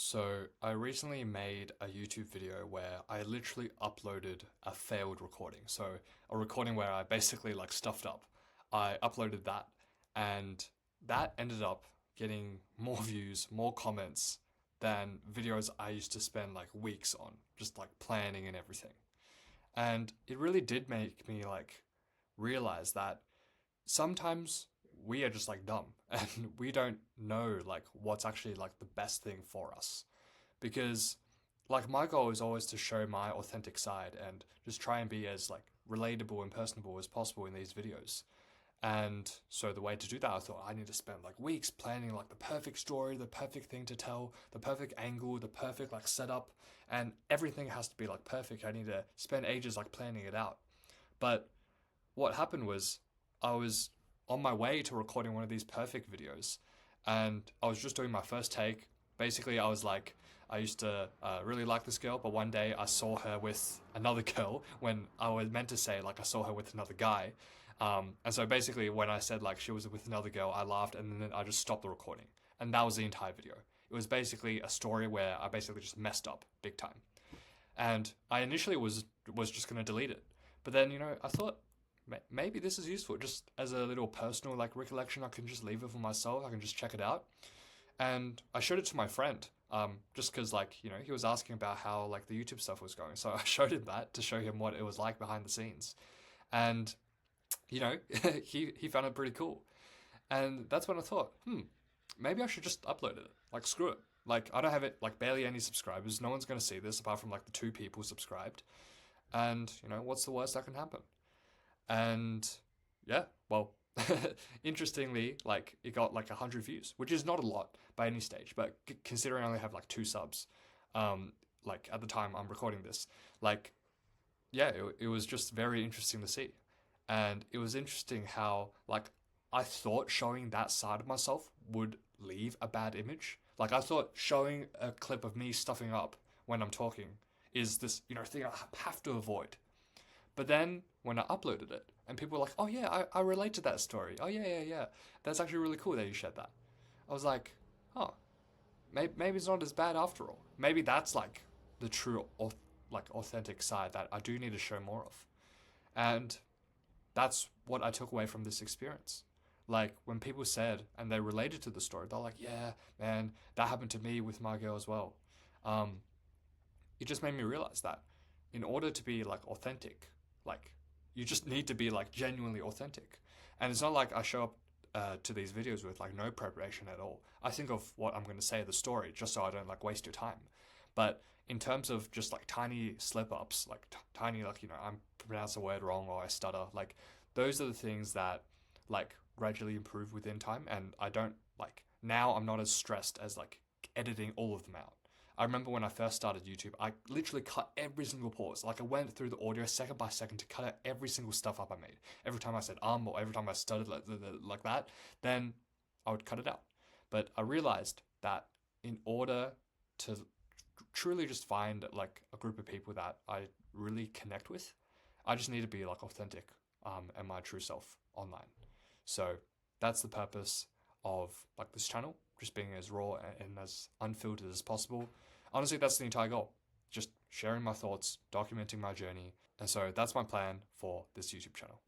So I recently made a YouTube video where I literally uploaded a failed recording. So a recording where I basically like stuffed up. I uploaded that and that ended up getting more views, more comments than videos I used to spend like weeks on, just like planning and everything. And it really did make me like realize that sometimes we are just like dumb and we don't know like what's actually like the best thing for us because like my goal is always to show my authentic side and just try and be as like relatable and personable as possible in these videos. And so the way to do that, I thought I need to spend like weeks planning like the perfect story, the perfect thing to tell, the perfect angle, the perfect like setup, and everything has to be like perfect. I need to spend ages like planning it out. But what happened was I was on my way to recording one of these perfect videos and I was just doing my first take. Basically, I was like, I used to really like this girl, but one day I saw her with another girl when I was meant to say like I saw her with another guy. And so basically, when I said like she was with another girl, I laughed and then I just stopped the recording. And that was the entire video. It was basically a story where I basically just messed up big time. And I initially was just gonna delete it, but then I thought maybe this is useful just as a little personal like recollection. I can just leave it for myself. I can just check it out, and I showed it to my friend. Just because like he was asking about how like the YouTube stuff was going, so I showed him that to show him what it was like behind the scenes, and you know he found it pretty cool, and that's when I thought, maybe I should just upload it. Like screw it. Like I don't have it like barely any subscribers. No one's gonna see this apart from like the two people subscribed, and what's the worst that can happen? And yeah, well, interestingly, like it got like 100 views, which is not a lot by any stage, but considering I only have like two subs, like at the time I'm recording this, like yeah, it was just very interesting to see, and it was interesting how like I thought showing that side of myself would leave a bad image. Like I thought showing a clip of me stuffing up when I'm talking is this thing I have to avoid. But then when I uploaded it, and people were like, "Oh yeah, I relate to that story. Oh yeah, yeah, yeah. That's actually really cool that you shared that." I was like, "Oh, maybe it's not as bad after all. Maybe that's like the true, like authentic side that I do need to show more of." And that's what I took away from this experience. Like when people said and they related to the story, they're like, "Yeah, man, that happened to me with my girl as well." Um, it just made me realize that in order to be like authentic, like you just need to be like genuinely authentic. And it's not like I show up to these videos with like no preparation at all. I think of what I'm going to say, the story, just so I don't like waste your time. But in terms of just like tiny slip ups, like tiny, like, I'm pronounce a word wrong or I stutter, like those are the things that like gradually improve within time. And I don't like, now I'm not as stressed as like editing all of them out. I remember when I first started YouTube, I literally cut every single pause. Like I went through the audio second by second to cut out every single stuff up I made. Every time I said or every time I stuttered like that, then I would cut it out. But I realized that in order to truly just find like a group of people that I really connect with, I just need to be like authentic and my true self online. So that's the purpose of like this channel, just being as raw and as unfiltered as possible. Honestly, that's the entire goal. Just sharing my thoughts, documenting my journey. And so that's my plan for this YouTube channel.